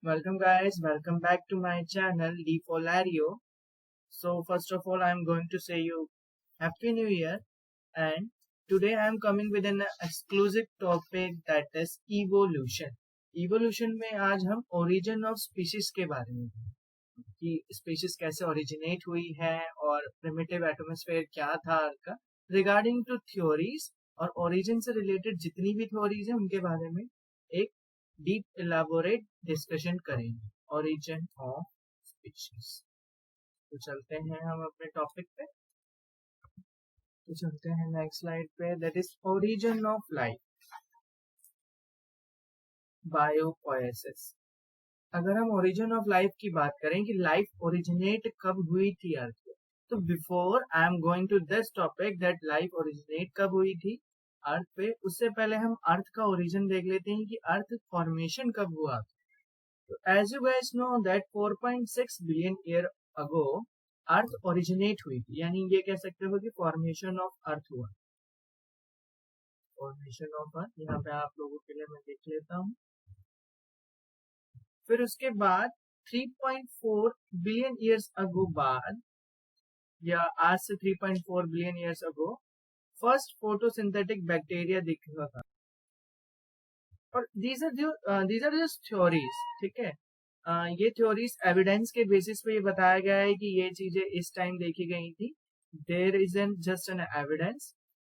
Welcome guys, welcome back to my channel DeFolario. So first of all, I'm going to say you Happy New Year, and today I'm coming with an exclusive topic that is evolution. Evolution में आज हम origin of species के बारे में कि species कैसे originate हुई है और primitive atmosphere क्या था का regarding to theories और origin से related जितनी भी theories हैं उनके बारे में एक डीप इलाबोरेट डिस्कशन करेंगे ओरिजिन ऑफ स्पीशीज। तो चलते हैं हम अपने टॉपिक पे। तो चलते हैं नेक्स्ट स्लाइड पे, that is origin of life, biopoiesis. अगर हम ओरिजिन ऑफ लाइफ की बात करें कि लाइफ ओरिजिनेट कब हुई थी अर्थ पे, तो before I am going to this topic that life originate कब हुई थी अर्थ पे, उससे पहले हम अर्थ का ओरिजिन देख लेते हैं कि अर्थ फॉर्मेशन कब हुआ। तो as you guys know that 4.6 billion year ago earth originate हुई थी, यानी ये कह सकते हो कि फॉर्मेशन ऑफ अर्थ हुआ। फॉर्मेशन ऑफ अर्थ यहाँ पे आप लोगों के लिए मैं देख लेता हूँ। फिर उसके बाद 3.4 बिलियन ईयर्स अगो बाद, या आज से 3.4 बिलियन ईयर्स अगो फर्स्ट फोटोसिंथेटिक बैक्टीरिया दिखा था। और दीज आर जस्ट थ्योरीज, ठीक है। ये थ्योरीज एविडेंस के बेसिस पे ये बताया गया है कि ये चीजें इस टाइम देखी गई थी। There is an just an evidence,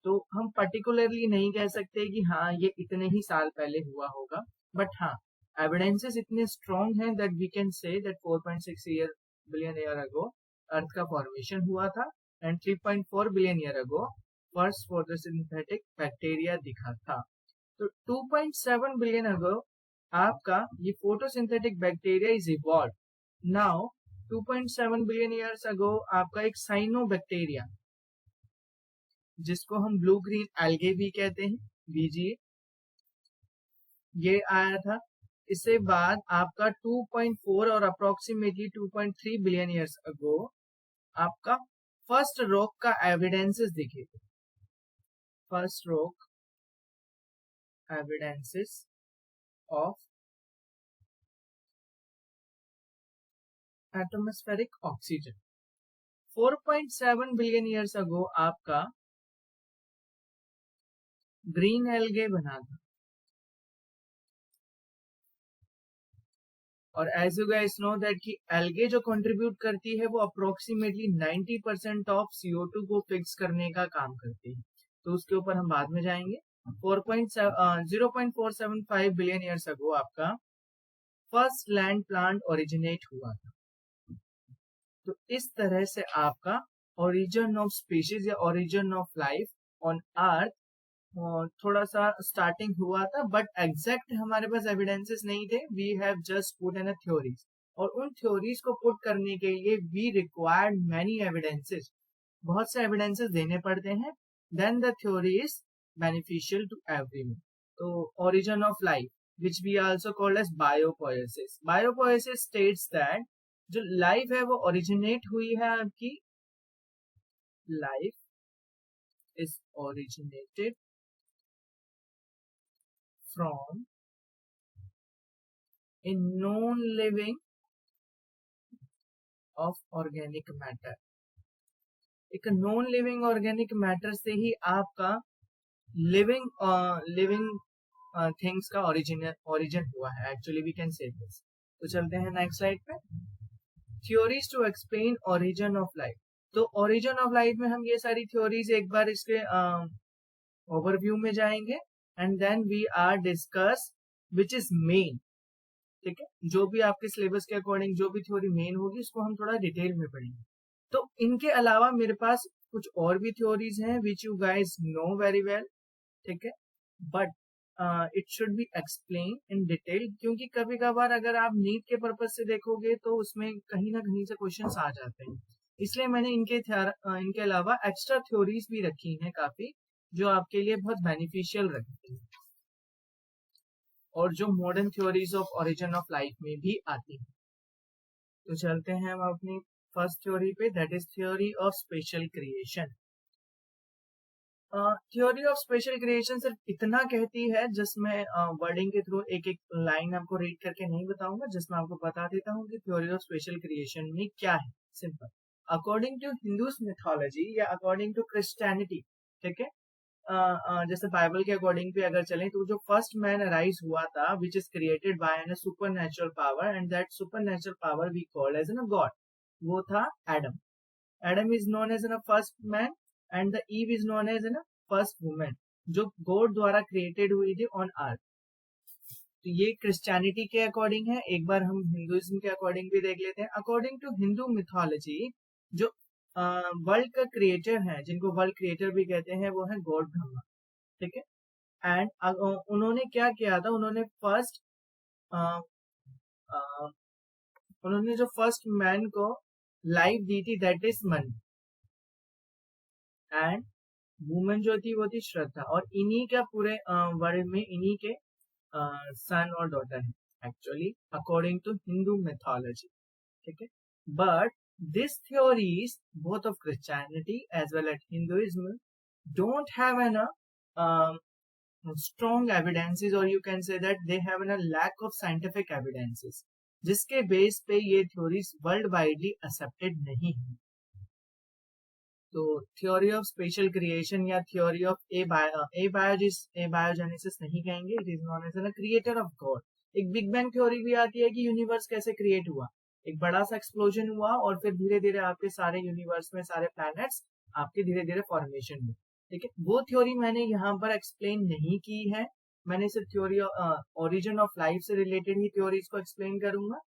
तो हम पर्टिकुलरली नहीं कह सकते कि हाँ ये इतने ही साल पहले हुआ होगा, बट हाँ एविडेंसेस इतने स्ट्रॉन्ग हैं that we can say that 4.6 billion year ago earth का फॉर्मेशन हुआ था and 3.4 billion year ago first photosynthetic bacteria दिखा था। तो 2.7 बिलियन अगो आपका ये photosynthetic bacteria is evolve. Now 2.7 billion years ago आपका एक साइनो बैक्टीरिया, जिसको हम ब्लू ग्रीन एल्गे भी कहते हैं, बीजीए, ये आया था। इससे बाद आपका 2.4 और अप्रोक्सीमेटली 2.3 बिलियन ईयर्स अगो आपका फर्स्ट रॉक का एविडेंसेस दिखे थे। First rock evidences of atmospheric oxygen। 4.7 billion years ago आपका ग्रीन एल्गे बना था। और as you guys know that कि एल्गे जो कंट्रीब्यूट करती है वो अप्रोक्सीमेटली 90% ऑफ CO2 को फिक्स करने का काम करती है, तो उसके ऊपर हम बाद में जाएंगे। 0.475 बिलियन ईयर्स अगो आपका फर्स्ट लैंड प्लांट ओरिजिनेट हुआ था। तो इस तरह से आपका ओरिजिन ऑफ स्पीशीज या origin of life on earth थोड़ा सा स्टार्टिंग हुआ था, बट एग्जैक्ट हमारे पास एविडेंसेस नहीं थे। We have just put in theories, और उन थ्योरीज को पुट करने के लिए वी रिक्वायर्ड मैनी एविडेंसेस, बहुत से एविडेंसेस देने पड़ते हैं, then the theory is beneficial to everyone. तो origin of life which we also called as biopoiesis. Biopoiesis states that जो लाइफ है वो ओरिजिनेट हुई है आपकी, life is originated from a known living of organic matter। एक non living organic matter से ही आपका लिविंग थिंग्स का ओरिजिन हुआ है, actually we can say this. तो चलते हैं नेक्स्ट स्लाइड पे, theories to explain origin of life. तो ओरिजिन ऑफ लाइफ में हम ये सारी थ्योरीज एक बार इसके ओवरव्यू में जाएंगे and then we are discuss which is main, ठीक है। जो भी आपके सिलेबस के अकॉर्डिंग जो भी थ्योरी मेन होगी उसको हम थोड़ा डिटेल में पढ़ेंगे। तो इनके अलावा मेरे पास कुछ और भी थ्योरीज हैं which you guys know very well, ठीक है, but it should be explain in detail, क्योंकि कभी कभार अगर आप नीट के पर्पज से देखोगे तो उसमें कहीं ना कहीं से क्वेश्चंस आ जाते हैं, इसलिए मैंने इनके अलावा एक्स्ट्रा थ्योरीज भी रखी हैं काफी, जो आपके लिए बहुत बेनिफिशियल रहती है और जो modern theories of origin of life में भी आती है। तो चलते हैं हम अपनी फर्स्ट थ्योरी पे, that is theory of special creation. Theory of special creation सिर्फ इतना कहती है, जिसमें वर्डिंग के थ्रू एक एक लाइन आपको रीड करके नहीं बताऊंगा, जिसमें आपको बता देता हूँ कि थ्योरी ऑफ स्पेशल क्रिएशन में क्या है। Simple, according to Hindus mythology या अकॉर्डिंग टू क्रिश्चियनिटी, ठीक है, जैसे बाइबल के अकॉर्डिंग भी अगर चलें तो जो फर्स्ट मैन अराइज हुआ था which is created by an super natural power and that super natural power we called as an God, वो था Adam. Adam is known as an first man and the Eve is known as an first women, जो God द्वारा created हुई थी on earth. तो ये Christianity के according है। एक बार हम हिंदुइज्म के अकॉर्डिंग भी देख लेते हैं। अकॉर्डिंग टू हिंदू मिथोलॉजी, जो वर्ल्ड का क्रिएटर है, जिनको वर्ल्ड क्रिएटर भी कहते हैं, वो है गॉड ब्रह्मा, ठीक है। एंड उन्होंने क्या किया था, उन्होंने जो फर्स्ट मैन को लाइफ दी थी, दैट इज मन, एंड वुमेन जो थी वो थी श्रद्धा, और इन्हीं का पूरे वर्ल्ड में इन्हीं के सन और डॉटर है actually, according to Hindu mythology, ठीक है। But these theories, both of Christianity as well as Hinduism, don't have an strong evidences, or you can say that they have a lack of scientific evidences, जिसके base पे ये theories world widely accepted नहीं है। तो theory of special creation या theory of biogenesis नहीं कहेंगे, it is known as an creator of God. एक बिग बैंग थ्योरी भी आती है कि यूनिवर्स कैसे क्रिएट हुआ, एक बड़ा सा एक्सप्लोजन हुआ और फिर धीरे धीरे आपके सारे यूनिवर्स में सारे प्लैनेट्स आपके धीरे धीरे फॉर्मेशन हुए, ठीक है। वो थ्योरी मैंने यहाँ पर एक्सप्लेन नहीं की है, मैंने सिर्फ थ्योरी ओरिजिन ऑफ लाइफ से रिलेटेड ही थ्योरीज को एक्सप्लेन करूंगा,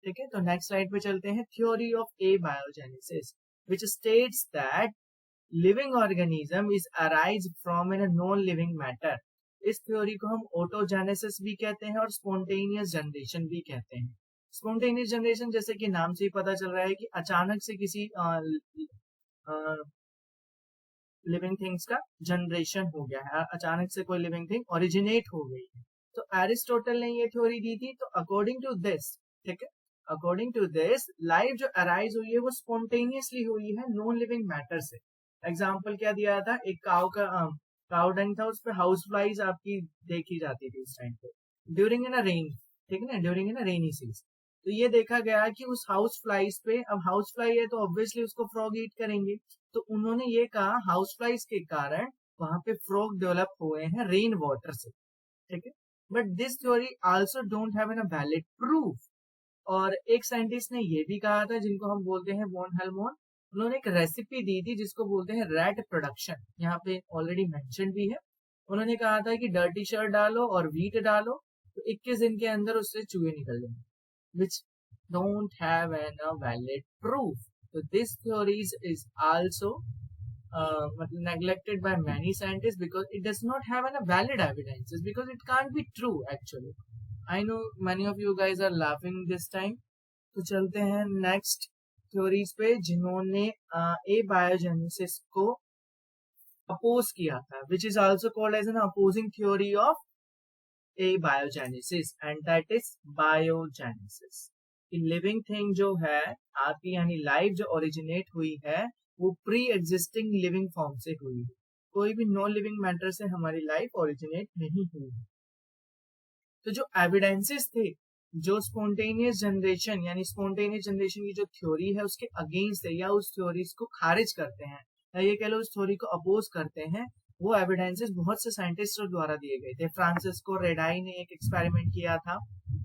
ठीक है। तो नेक्स्ट स्लाइड पे चलते हैं। Theory of biogenesis which states that living organism is arise from a non-living matter। इस थ्योरी को हम ऑटोजेनेसिस भी कहते हैं और स्पॉन्टेनियस जनरेशन भी कहते हैं। स्पॉन्टेनियस जनरेशन, जैसे कि नाम से ही पता चल रहा है कि अचानक से किसी लिविंग थिंग्स का जनरेशन हो गया है, अचानक से कोई लिविंग थिंग ओरिजिनेट हो गई है। तो एरिस्टोटल ने ये थ्योरी दी थी। तो अकॉर्डिंग टू दिस, ठीक है, अकॉर्डिंग टू दिस लाइफ जो अराइज हुई है वो स्पॉन्टेनियसली हुई है नॉन लिविंग मैटर से। एग्जाम्पल क्या दिया था, एक काउ का काउ डंग था, उस पर हाउस फ्लाइज आपकी देखी जाती थी उस टाइम पे ड्यूरिंग इन अ रेन, ठीक है ना, during in a rainy season. तो ये देखा गया कि उस हाउस फ्लाइज पे, अब हाउस फ्लाई है तो ऑब्वियसली उसको फ्रॉग ईट करेंगे, तो उन्होंने ये कहा हाउस फ्लाइज के कारण वहां पे फ्रॉग डेवलप हुए हैं रेन वाटर से, ठीक है। But this theory also don't have an valid proof. और एक साइंटिस्ट ने ये भी कहा था, जिनको हम बोलते हैं वॉन हेल्मोन, उन्होंने एक रेसिपी दी थी जिसको बोलते हैं रैट प्रोडक्शन, यहाँ पे ऑलरेडी मेंशन भी है। उन्होंने कहा था कि डर्टी शर्ट डालो और वीट डालो तो 21 दिन के अंदर उससे चूहे निकल जाएंगे, which don't have a valid proof. So this theories is also neglected by many scientists because it does not have a valid evidences, because it can't be true actually. I know many of you guys are laughing this time. तो चलते हैं next theories पे, जिन्होंने ए biogenesis को oppose किया था, which is also called as an opposing theory of abiogenesis, and that is biogenesis। Living thing जो है आपकी, यानी लाइफ जो ओरिजिनेट हुई है वो प्री एग्जिस्टिंग लिविंग फॉर्म से हुई है, कोई भी नॉन लिविंग मैटर से हमारी लाइफ ओरिजिनेट नहीं हुई है। तो जो एविडेंसेस थे, जो स्पॉन्टेनियस जनरेशन यानी स्पॉन्टेनियस जनरेशन की जो थ्योरी है उसके अगेंस्ट है, या उस थ्योरीज को खारिज करते हैं, या ये कह लो उस थ्योरी को अपोज करते हैं, वो एविडेंसेस बहुत से साइंटिस्टों द्वारा दिए गए थे। फ्रांसिस्को रेडाई ने एक एक्सपेरिमेंट किया था,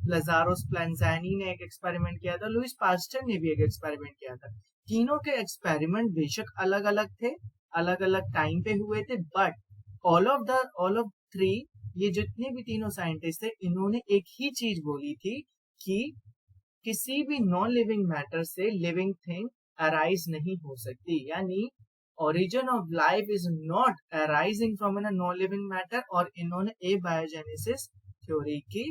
लजारो स्प्लेंजानी ने एक एक्सपेरिमेंट किया था, लुइस पास्टर ने भी एक एक्सपेरिमेंट किया था। तीनों के एक्सपेरिमेंट बेशक अलग अलग थे, अलग अलग टाइम पे हुए थे, बट ऑल ऑफ थ्री, ये जितने भी तीनों साइंटिस्ट थे, इन्होंने एक ही चीज बोली थी कि किसी भी नॉन लिविंग मैटर से लिविंग थिंग अराइज नहीं हो सकती, यानी origin of life is not arising from a non-living matter। और इन्होंने ए बायोजेनेसिस थ्योरी की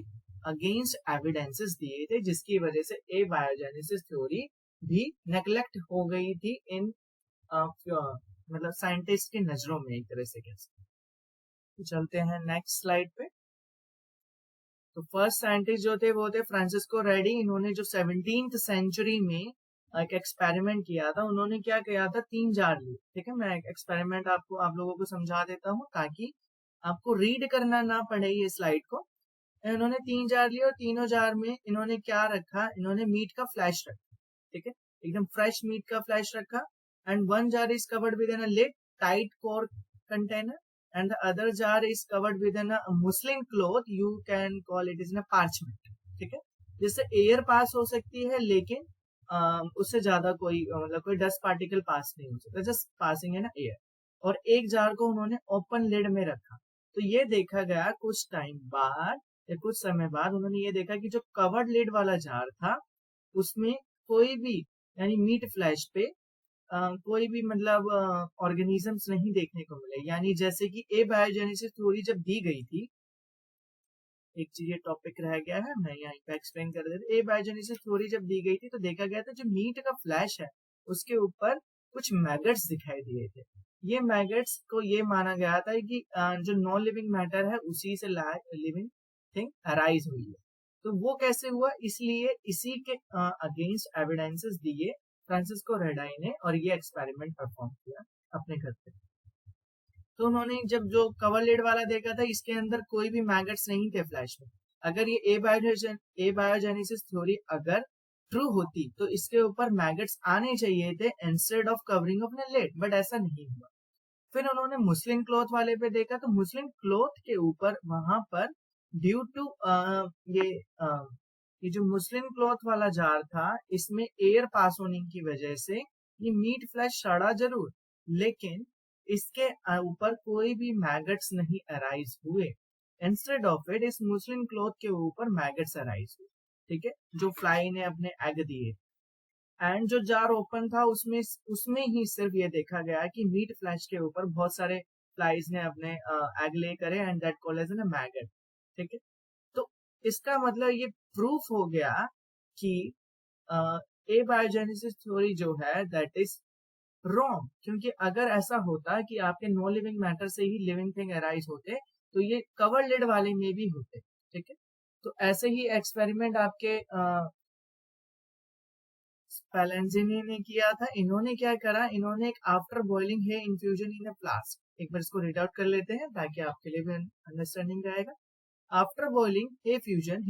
अगेंस्ट एविडेंसेस दिए थे, जिसकी वजह से ए बायोजेनेसिस थ्योरी भी नेग्लेक्ट हो गई थी इन मतलब साइंटिस्ट की नजरों में एक तरह से। कैसे चलते हैं नेक्स्ट स्लाइड पे। तो फर्स्ट साइंटिस्ट जो थे वो थे फ्रांसिस्को रेडी। इन्होंने जो 17th सेंचुरी में एक एक्सपेरिमेंट किया था। उन्होंने क्या किया था, 3 जार लिए, ठीक है। मैं एक्सपेरिमेंट आप लोगों को समझा देता हूँ ताकि आपको रीड करना ना पड़े ये स्लाइड को। इन्होंने 3 जार लिए और तीनों जार में इन्होंने क्या रखा, इन्होंने मीट का फ्लैश रखा, ठीक है, एकदम फ्रेश मीट का फ्लैश रखा। And one jar is covered with in a lid tight cork container and the other jar is covered with in a muslin cloth, you can call it is in a parchment, ठीक है। जिससे air pass हो सकती है, लेकिन उससे ज्यादा कोई मतलब कोई डस्ट पार्टिकल पास नहीं हो सकता, जस्ट पासिंग है ना एयर। और एक जार को उन्होंने ओपन लिड में रखा। तो ये देखा गया कुछ टाइम बाद या कुछ समय बाद उन्होंने ये देखा कि जो कवर्ड लिड वाला जार था उसमें कोई भी यानी मीट फ्लैश पे कोई भी मतलब ऑर्गेनिजम्स नहीं देखने को मिले। यानी जैसे कि एबायोजेनेसिस थ्योरी जब दी गई थी, एक चीज ये टॉपिक रह गया है, मैं यहाँ पे एक्सप्लेन कर देता हूँ। एबायोजेनेसिस थ्योरी जब दी गई थी तो देखा गया था जो मीट का फ्लैश है उसके ऊपर कुछ मैगट्स दिखाई दिए थे। ये मैगट्स को ये माना गया था कि जो नॉन लिविंग मैटर है उसी से लिविंग थिंग अराइज हुई है। तो वो कैसे हुआ, इसलिए इसी के अगेंस्ट एविडेंसेस दिए फ्रांसिस्को रेडाई ने और ये एक्सपेरिमेंट परफॉर्म किया अपने घर पे। तो उन्होंने जब जो कवर लिड वाला देखा था इसके अंदर कोई भी मैगट्स नहीं थे फ्लैश में। अगर ये एबायोजेनेसिस थ्योरी अगर ट्रू होती तो इसके ऊपर मैगट्स आने चाहिए थे instead of covering of the lid, but ऐसा नहीं हुआ। फिर उन्होंने मुस्लिन क्लॉथ वाले पे देखा तो मुस्लिन क्लॉथ के ऊपर वहां पर ड्यू टू ये ये जो मुस्लिन क्लॉथ वाला जार था इसमें एयर पास होने की वजह से ये मीट फ्लैश सड़ा जरूर, लेकिन इसके ऊपर कोई भी मैगट्स नहीं अराइज हुए। इंस्टेड ऑफ इट इस मुस्लिन क्लॉथ के ऊपर मैगट्स अराइज हुए, ठीक है, जो फ्लाई ने अपने एग दिए। एंड जो जार ओपन था उसमें ही सिर्फ ये देखा गया कि मीट फ्लैश के ऊपर बहुत सारे फ्लाइज ने अपने एग ले करे and that called as an maggot, ठीक है। तो इसका मतलब ये प्रूफ हो गया कि एबायोजेनेसिस थ्योरी जो है दैट इज रॉन्ग। क्योंकि अगर ऐसा होता कि आपके नॉन लिविंग मैटर से ही लिविंग थिंग अराइज होते तो ये कवर लिड वाले में भी होते, ठीक है। तो ऐसे ही एक्सपेरिमेंट आपके स्पेलेंजिनी ने किया था। इन्होंने क्या करा, इन्होंने एक आफ्टर बॉइलिंग है इन्फ्यूजन इन अ फ्लास्क, एक बार इसको रीड आउट कर लेते हैं ताकि आपके लिए भी अंडरस्टैंडिंग रहेगा। After boiling hay fusion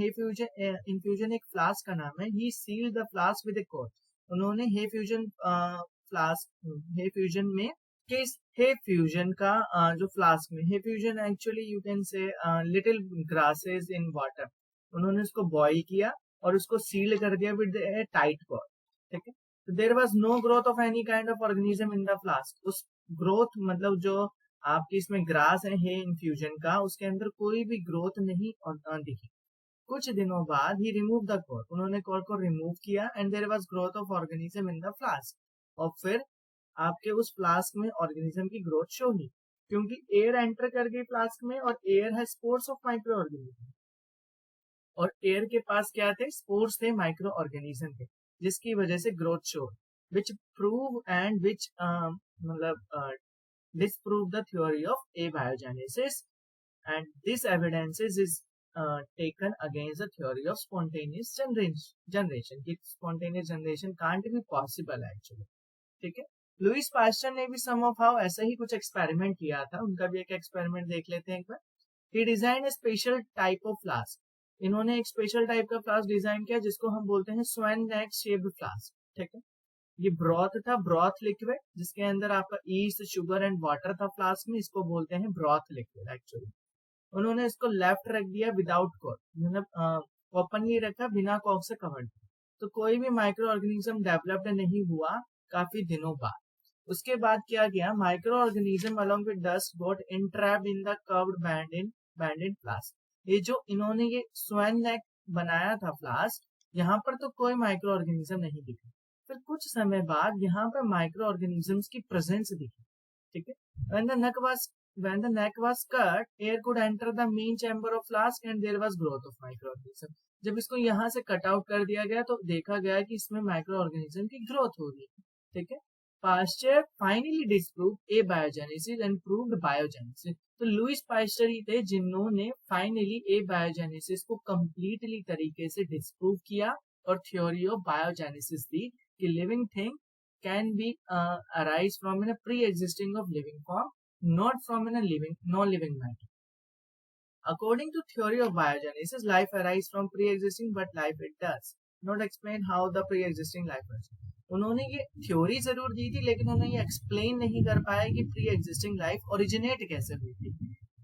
infusion एक फ्लास्क का नाम है। He sealed the flask with a cord. उन्होंने hay fusion flask hay fusion में किस हे फ्यूजन का जो फ्लास्क में hay fusion actually you can say little grasses in water, उन्होंने उसको बॉईल किया और उसको सील कर दिया विद ए टाइट कॉर्ड, ठीक है। तो there was no growth of any kind of organism in the flask. उस ग्रोथ मतलब जो आपकी इसमें ग्रास है इन्फ्यूजन का, उसके अंदर कोई भी ग्रोथ नहीं दिखी। कुछ दिनों बाद ही रिमूव द कॉर्ड, उन्होंने कॉर्ड को रिमूव किया and there was growth of organism in the flask. और फिर आपके उस फ्लास्क में ऑर्गेनिज्म की ग्रोथ शो हुई, क्योंकि एयर एंटर कर गई फ्लास्क में और एयर है स्पोर्स ऑफ माइक्रो ऑर्गेनिज्म, और एयर के पास क्या थे, स्पोर्स थे, माइक्रो ऑर्गेनिज्म थे, जिसकी वजह से growth show, which prove and which मतलब disprove the theory of abiogenesis, and this evidence is taken against the theory of spontaneous generation कि spontaneous generation can't be possible actually, ठीक है। Louis Pasteur ने भी सम ऑफ हाउ ऐसा ही कुछ experiment किया था, उनका भी एक एक्सपेरिमेंट देख लेते हैं एक बार। He design a special type of flask, इन्होंने एक स्पेशल टाइप का फ्लास्क डिजाइन किया जिसको हम बोलते हैं स्वेन नेक शेप्ड फ्लास्क, ठीक है। ये ब्रॉथ था, ब्रॉथ लिक्विड, जिसके अंदर आपका ईस्ट, शुगर एंड वाटर था फ्लास्क में, इसको बोलते हैं ब्रॉथ लिक्विड एक्चुअली। उन्होंने इसको लेफ्ट रख दिया विदाउट कॉर्क, मतलब ओपनली रखा, बिना कॉर्क से कवर्ड। तो कोई भी माइक्रो ऑर्गेनिज्म डेवलप्ड नहीं हुआ काफी दिनों बाद। उसके बाद क्या किया, micro organism along with dust got entrapped in the curved band in flask. ये जो इन्होंने ये स्वेन नेक बनाया था फ्लास्क, यहाँ पर तो कोई माइक्रो ऑर्गेनिज्म नहीं दिखा। फिर कुछ समय बाद यहाँ पर माइक्रो ऑर्गेनिजम्स की प्रेजेंस दिखी, ठीक है। when the neck was cut, air could enter the main chamber of flask and there was growth of microorganism। जब इसको यहाँ से कट आउट कर दिया गया तो देखा गया कि इसमें माइक्रो ऑर्गेनिज्म की ग्रोथ हो रही है, ठीक है। Pasteur finally disproved abiogenesis and proved biogenesis. तो लुइस पास्चर ही थे जिन्होंने फाइनली एबायोजेनेसिस को कंप्लीटली तरीके से डिस्प्रूव किया और थ्योरी ऑफ बायोजेनेसिस दी कि living thing can be arise from in a pre existing of living form, not from in a living non living matter. According to theory of biogenesis, life arises from pre-existing, but life it does not explain how the pre-existing life was. उन्होंने ये theory जरूर दी थी, लेकिन उन्होंने ये explain नहीं कर पाया कि प्री एग्जिस्टिंग लाइफ ओरिजिनेट कैसे हुई थी.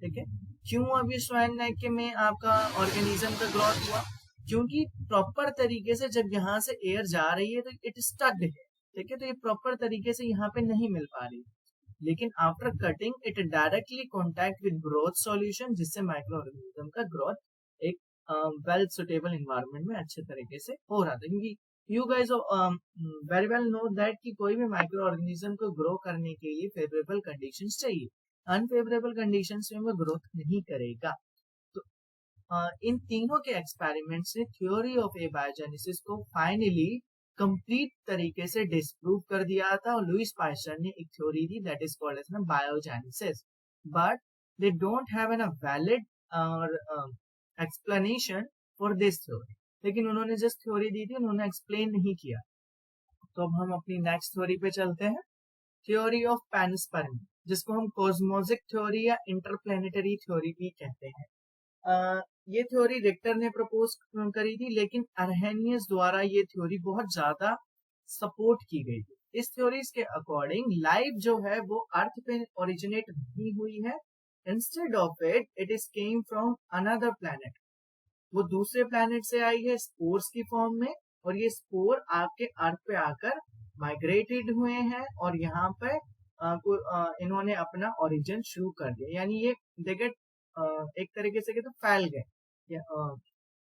ठीक है, क्यों अभी स्वाइन नेक में आपका ऑर्गेनिज्म का ग्रोथ हुआ? क्योंकि प्रॉपर तरीके से जब यहाँ से एयर जा रही है तो इट स्टक्ड है. ठीक है, तो ये प्रॉपर तरीके से यहाँ पे नहीं मिल पा रही, लेकिन after cutting it directly contact with growth solution, जिससे माइक्रो ऑर्गेनिज्म का ग्रोथ एक वेल सुटेबल इन्वायरमेंट में अच्छे तरीके से हो रहा था. क्योंकि you guys very well no that कि कोई भी माइक्रो ऑर्गेनिज्म को ग्रो करने के लिए फेवरेबल कंडीशंस चाहिए. अनफेवरेबल कंडीशंस में वो ग्रोथ नहीं करेगा. तो इन तीनों के एक्सपेरिमेंट्स ने थ्योरी ऑफ एबायोजेनेसिस को फाइनली कंप्लीट तरीके से डिस्प्रूव कर दिया था. और लुइस पास्चर ने एक थ्योरी दी that is called as biogenesis, but they don't have an valid और एक्सप्लेनेशन फॉर दिस थ्योरी. लेकिन उन्होंने जस्ट थ्योरी दी थी, उन्होंने एक्सप्लेन नहीं किया. तो अब हम अपनी नेक्स्ट थ्योरी पे चलते हैं, थ्योरी ऑफ पैनस्पर्मी, जिसको हम कॉस्मोसिक थ्योरी या इंटरप्लेनेटरी थ्योरी भी कहते हैं. ये थ्योरी रिक्टर ने प्रपोज करी थी, लेकिन अर्हेनियस द्वारा ये थ्योरी बहुत ज्यादा सपोर्ट की गई थी. इस थ्योरीज के अकॉर्डिंग लाइफ जो है वो अर्थ पे ओरिजिनेट नहीं हुई है. Instead of it is came from another planet. वो दूसरे प्लैनेट से आई है स्पोर्स की फॉर्म में, और ये स्पोर आपके अर्थ पे आकर माइग्रेटेड हुए हैं और यहाँ पे इन्होंने अपना ओरिजिन शुरू कर दिया. यानी ये देखिए एक तरीके से तो फैल गए.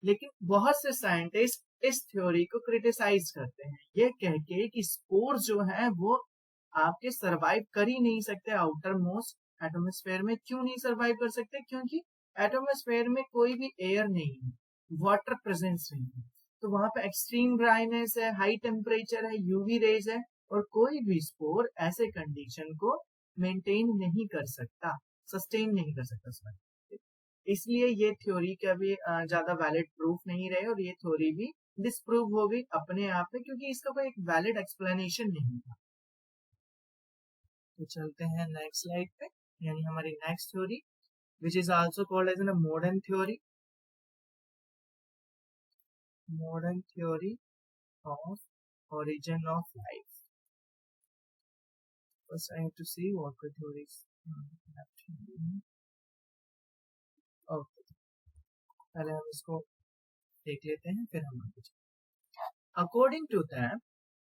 लेकिन बहुत से साइंटिस्ट इस थ्योरी को क्रिटिसाइज करते हैं, ये कह के कि स्पोर्स जो है वो आपके सरवाइव कर ही नहीं सकते आउटर मोस्ट एटमोस्फेयर में. क्यों नहीं सरवाइव कर सकते? क्योंकि एटमोस्फेयर में कोई भी एयर नहीं है, वाटर प्रेजेंस नहीं है. तो वहां पे एक्सट्रीम ड्राइनेस है, हाई टेम्परेचर है, यूवी रेज है, और कोई भी स्पोर ऐसे कंडीशन को मेंटेन नहीं कर सकता, सस्टेन नहीं कर सकता. इसलिए ये थ्योरी का भी ज्यादा वैलिड प्रूफ नहीं रहे, और ये थ्योरी भी डिस्प्रूव हो गई अपने आप में, क्योंकि इसका कोई एक वैलिड एक्सप्लेनेशन नहीं था. तो चलते हैं नेक्स्ट स्लाइड पे, यानी हमारी next theory which is also called as a modern theory. Modern theory of origin of life. First I have to see what the theories okay. पहले हम इसको देख लेते हैं, फिर हम आगे चलते हैं. अकॉर्डिंग टू दैम,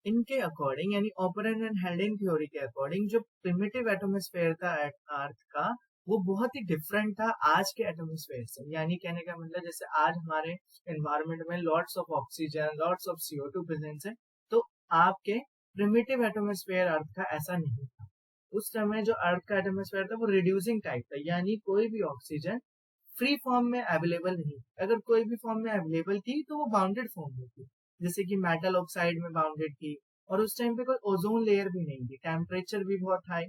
इनके अकॉर्डिंग यानी ऑपरेन एंड हेल्डिंग थ्योरी के अकॉर्डिंग, जो प्रिमिटिव एटमॉस्फेयर था अर्थ का वो बहुत ही डिफरेंट था आज के एटमॉस्फेयर से. यानी कहने का मतलब जैसे आज हमारे एनवायरनमेंट में lots of oxygen, lots of CO2 presence है, तो आपके प्रिमिटिव एटमॉस्फेयर अर्थ का ऐसा नहीं था. उस समय जो अर्थ का एटमॉस्फेयर था वो रिड्यूसिंग टाइप था, यानी कोई भी ऑक्सीजन फ्री फॉर्म में अवेलेबल नहीं. अगर कोई भी फॉर्म में अवेलेबल थी तो वो बाउंडेड फॉर्म में थी, जैसे कि मेटल ऑक्साइड में बाउंडेड थी, और उस टाइम पे कोई ओजोन लेयर भी नहीं थी, टेम्परेचर भी बहुत हाई.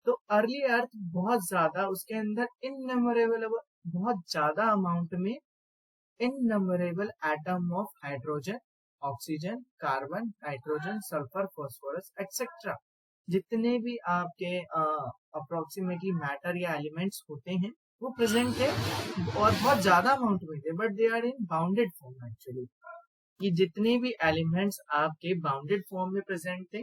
तो अर्ली अर्थ बहुत ज्यादा, उसके अंदर इननंबरेबल, बहुत ज्यादा अमाउंट में innumerable atom of hydrogen, oxygen, carbon, nitrogen, sulphur, phosphorus etcetera, जितने भी आपके अप्रोक्सीमेटली मैटर या एलिमेंट्स होते हैं वो प्रेजेंट है, और बहुत ज्यादा अमाउंट में थे, but they are in bounded form. Actually ये जितने भी एलिमेंट्स आपके बाउंडेड फॉर्म में प्रेजेंट थे,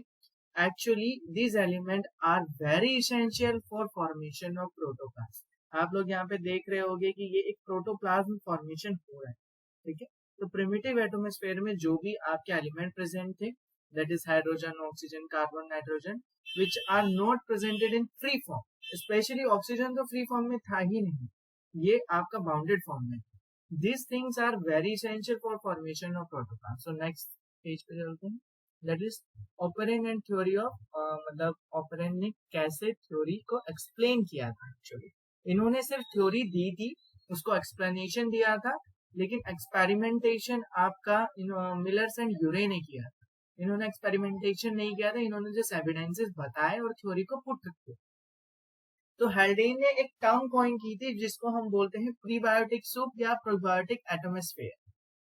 actually these element are very essential for formation of protoplasm. आप लोग यहाँ पे देख रहे होंगे कि ये एक प्रोटोप्लाज्म फॉर्मेशन हो रहा है. ठीक है, तो प्रिमिटिव एटमॉस्फेयर में जो भी आपके एलिमेंट प्रेजेंट थे, that is hydrogen, oxygen, carbon, nitrogen, which are not presented in free form. Specially oxygen तो फ्री फॉर्म में था ही नहीं, ये आपका बाउंडेड फॉर्म में. These things are very essential for formation of protoplasm. So next page पे चलते हैं. That is Oparin and theory of मतलब Oparin ने कैसे थ्योरी को एक्सप्लेन किया था. एक्चुअली इन्होंने सिर्फ थ्योरी दी थी, उसको एक्सप्लेनेशन दिया था, लेकिन एक्सपेरिमेंटेशन आपका मिलर्स एंड यूरे ने किया था. इन्होंने एक्सपेरिमेंटेशन नहीं किया था, इन्होंने जस्ट एविडेंसेस बताए और थ्योरी को पुट किया. तो हेल्डेन ने एक टर्म कॉइन की थी जिसको हम बोलते हैं प्रीबायोटिक सूप या प्रोबायोटिक एटमॉस्फेयर.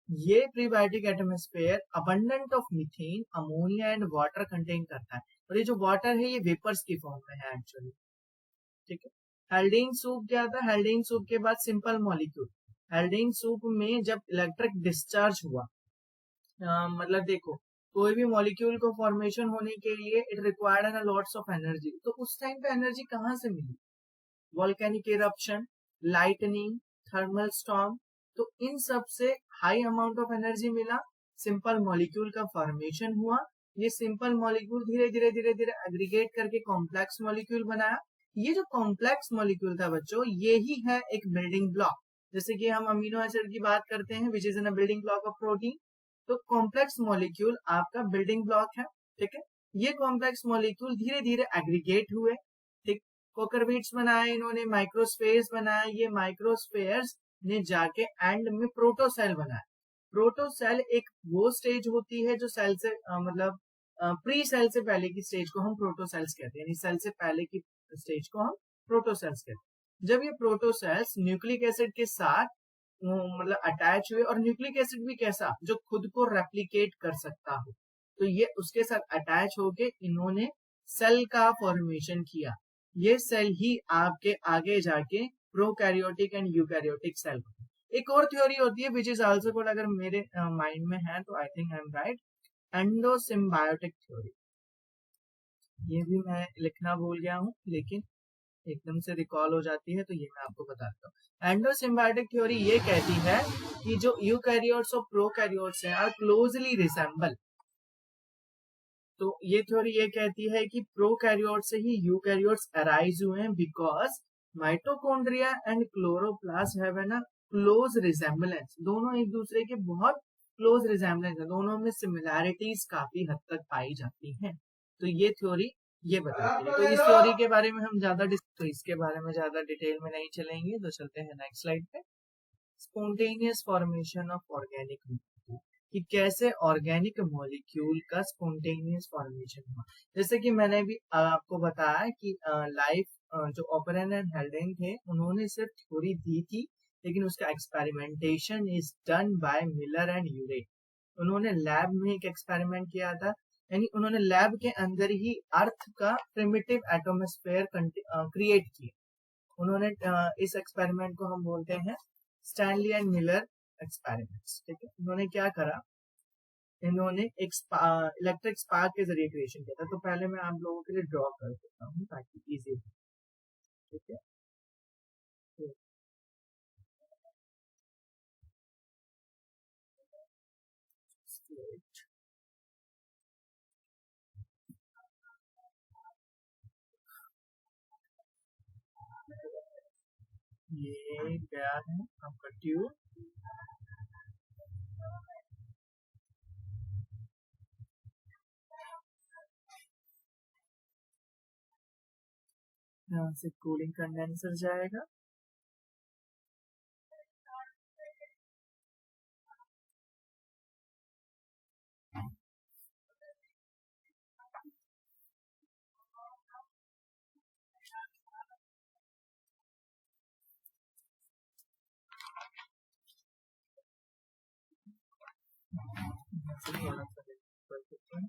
ये prebiotic atmosphere abundant of methane, ammonia and water contain करता है, और ये जो वाटर है ये वेपर्स की फॉर्म में है एक्चुअली, ठीक है। हेल्डेन सूप क्या था? हेल्डेन सूप के बाद सिंपल मॉलिक्यूल। हेल्डेन सूप में जब इलेक्ट्रिक डिस्चार्ज हुआ, मतलब देखो, कोई भी मॉलिक्यूल को फॉर्मेशन होने के लिए it required an lots of energy, तो उस टाइम पे एनर्जी कहाँ से मिली? Volcanic eruption, lightning, thermal storm, तो इन सब से हाई अमाउंट ऑफ एनर्जी मिला, सिंपल मॉलिक्यूल का फॉर्मेशन हुआ। ये सिंपल मॉलिक्यूल धीरे धीरे धीरे धीरे एग्रीगेट करके कॉम्प्लेक्स मॉलिक्यूल बनाया। ये जो कॉम्प्लेक्स मॉलिक्यूल था बच्चों, ये ही है एक बिल्डिंग ब्लॉक। जैसे कि हम अमीनो एसिड की बात करते हैं which is in building block of protein, तो कॉम्प्लेक्स मॉलिक्यूल आपका बिल्डिंग ब्लॉक है, ठीक है। ये कॉम्प्लेक्स मॉलिक्यूल धीरे धीरे एग्रीगेट हुए, ठीक। कोकरबीट्स बनाए इन्होंने, माइक्रोस्फेयर्स बनाए, ये माइक्रोस्फेयर्स ने जाके एंड में प्रोटोसेल बनाया। प्रोटोसेल एक वो स्टेज होती है जो सेल से मतलब प्री सेल से पहले की स्टेज को हम प्रोटोसेल्स कहते हैं, यानी सेल से पहले की स्टेज को हम प्रोटोसेल्स कहते हैं। जब ये प्रोटोसेल्स न्यूक्लिक एसिड के साथ मतलब अटैच हुए, और न्यूक्लिक एसिड भी कैसा, जो खुद को रेप्लिकेट कर सकता हो, तो ये उसके साथ अटैच होके इन्होंने सेल का फॉर्मेशन किया। ये सेल ही आपके आगे जाके प्रोकैरियोटिक एंड यूकैरियोटिक सेल। एक और थ्योरी होती है विच इज आल्सो कॉल्ड, अगर मेरे माइंड में है तो I think I am right, endosymbiotic theory. ये भी मैं लिखना भूल गया हूँ, लेकिन एकदम से रिकॉल हो जाती है तो ये मैं आपको बताता हूँ। एंडोसिम्बायोटिक थ्योरी ये कहती है कि जो यूकैरियोट्स और प्रोकैरियोट्स हैं आर क्लोजली रिसेंबल। तो ये थ्योरी ये कहती है कि प्रोकैरियोट से ही यूकैरियोट्स अराइज हुए हैं, because mitochondria and chloroplast have an close resemblance. दोनों एक दूसरे के बहुत क्लोज रिसेम्बलेंस है, दोनों में सिमिलैरिटीज काफी हद तक पाई जाती हैं। तो ये थ्योरी ये बताती है। तो इस थ्योरी के बारे में हम तो इसके बारे में ज्यादा डिटेल में नहीं चलेंगे, तो चलते हैं नेक्स्ट स्लाइड पे। Spontaneous formation of organic molecule, कि कैसे ऑर्गेनिक मॉलिक्यूल का स्पोंटेनियस फॉर्मेशन हुआ। जैसे कि मैंने भी आपको बताया कि लाइफ जो ओपेरन एंड हेल्डेन थे उन्होंने सिर्फ थ्योरी दी थी, लेकिन उसका experimentation is done by Miller and Urey. उन्होंने लैब में एक एक्सपेरिमेंट किया था, यानी उन्होंने लैब के अंदर ही अर्थ का प्रिमिटिव एटमॉस्फेयर क्रिएट किया। उन्होंने इस एक्सपेरिमेंट को हम बोलते हैं स्टैनली एंड मिलर एक्सपेरिमेंट्स, ठीक है। इन्होंने क्या करा, इन्होंने एक इलेक्ट्रिक स्पार्क के जरिए क्रिएशन किया था। तो पहले मैं आप लोगों के लिए ड्रॉ कर देता हूँ ताकि इजी हो, ठीक है। तो ये गया है आपका ट्यूब, यहाँ से कूलिंग कंडेंसर जाएगा, थोड़ा सा कर देते हैं।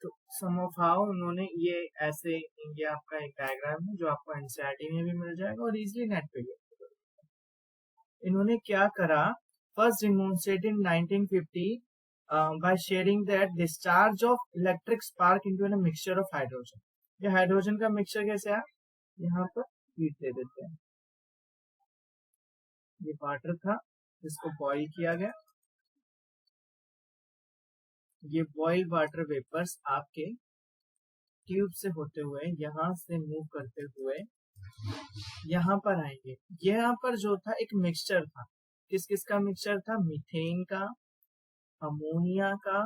तो सम ऑफ हाउ उन्होंने ये ऐसे, ये आपका एक डायग्राम है जो आपको एनसीईआरटी में भी मिल जाएगा और इजीली नेट पे भी। इन्होंने क्या करा, first demonstrated in 1950 by sharing that discharge of electric spark into a mixture of hydrogen। ये हाइड्रोजन का मिक्सचर कैसे है, यहाँ पर हीट दे देते हैं। ये वाटर था जिसको बॉईल किया गया, ये बॉइल वाटर वेपर्स आपके ट्यूब से होते हुए यहाँ से मूव करते हुए यहाँ पर आएंगे। यहाँ पर जो था एक मिक्सचर था, किस किस का मिक्सचर था, मीथेन का, अमोनिया का,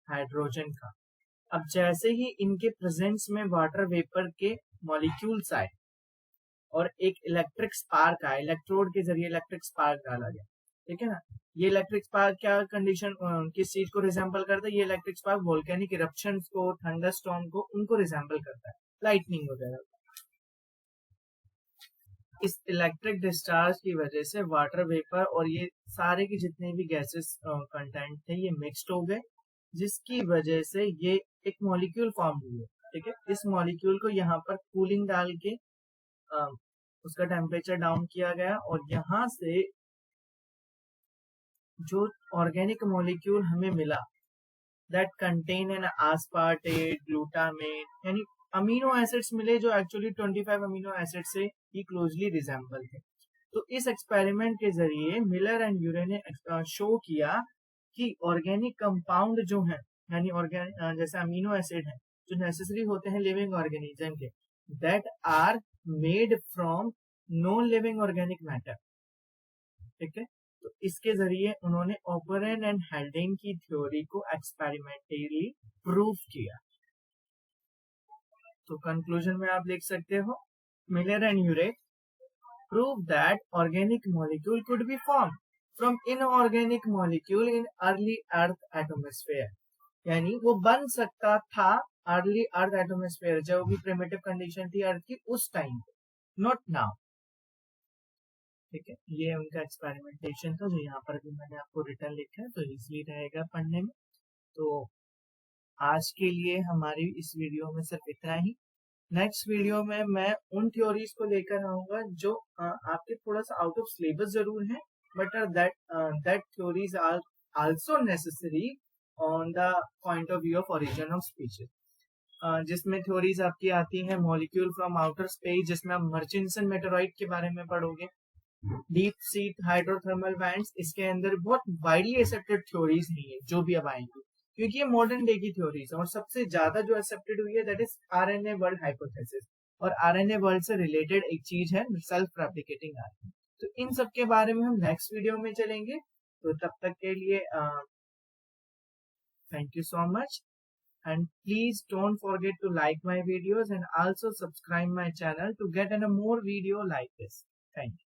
हाइड्रोजन का। अब जैसे ही इनके प्रेजेंस में वाटर वेपर के मॉलिक्यूल्स आए और एक इलेक्ट्रिक स्पार्क आया, इलेक्ट्रोड के जरिए इलेक्ट्रिक स्पार्क डाला गया, ठीक है ना। ये इलेक्ट्रिक स्पार्क क्या कंडीशन किस चीज को रिजेंबल करता है, ये इलेक्ट्रिक स्पार्क वोल्केनिक इरप्शंस को, थंडरस्टॉर्म को, उनको रिजेंबल करता है, लाइटनिंग वगैरह। इस इलेक्ट्रिक डिस्चार्ज की वजह से वाटर वेपर और ये सारे के जितने भी गैसेस कंटेंट थे ये मिक्स्ड हो गए, जिसकी वजह से ये एक मॉलिक्यूल फॉर्म हुई है। ठीक है, इस मॉलिक्यूल को यहाँ पर कूलिंग डाल के उसका टेम्परेचर डाउन किया गया और यहाँ से जो ऑर्गेनिक मॉलिक्यूल हमें मिला दैट कंटेन एन आस्पार्टेट, ग्लूटामेट, यानी अमीनो एसिड्स मिले जो एक्चुअली 25 अमीनो एसिड से ही क्लोजली रिजेंबल थे। तो इस एक्सपेरिमेंट के जरिए मिलर एंड यूरे ने शो किया कि ऑर्गेनिक कंपाउंड जो है, यानी ऑर्गेनिक जैसे अमीनो एसिड है जो नेसेसरी होते हैं लिविंग ऑर्गेनिज्म के, that are made from non living organic matter. ठीक है, तो इसके जरिए उन्होंने ओपरेन एंड हेल्डेन की थ्योरी को एक्सपेरिमेंटली प्रूव किया। तो कंक्लूजन में आप देख सकते हो, Miller and Urey prove that organic molecule could be form from inorganic molecule in early earth atmosphere, यानी वो बन सकता था अर्ली अर्थ एटमॉस्फेयर, जो भी प्रिमिटिव कंडीशन थी अर्थ की उस टाइम, नॉट नाउ। ठीक है, ये उनका एक्सपेरिमेंटेशन था जो यहाँ पर भी मैंने आपको रिटर्न लिखा है, तो इजीली रहेगा पढ़ने में। तो आज के लिए हमारी इस वीडियो में सिर्फ इतना ही। नेक्स्ट वीडियो में मैं उन थ्योरीज को लेकर आऊंगा जो आपके थोड़ा सा आउट ऑफ सिलेबस जरूर है, but that theories are also necessary on the point of view of origin of species, जिसमें थ्योरीज आपकी आती हैं मॉलिक्यूल फ्रॉम आउटर स्पेस, जिसमें आप मर्चिंसन मेटेरॉइड के बारे में पढ़ोगे, डीप सी हाइड्रोथर्मल बैंड्स, इसके अंदर बहुत वाइडली एक्सेप्टेड थ्योरीज नहीं है जो भी अब आएंगी, क्योंकि ये मॉडर्न डे की थ्योरीज है और सबसे ज्यादा जो एक्सेप्टेड हुई है that is RNA world hypothesis, और आरएनए वर्ल्ड से रिलेटेड एक चीज है सेल्फ रेप्लिकेटिंग आरएनए। तो इन सब के बारे में हम नेक्स्ट वीडियो में चलेंगे। तो तब तक के लिए thank you so much, and please don't forget to like my videos and also subscribe my channel to get a more video like this. Thank you.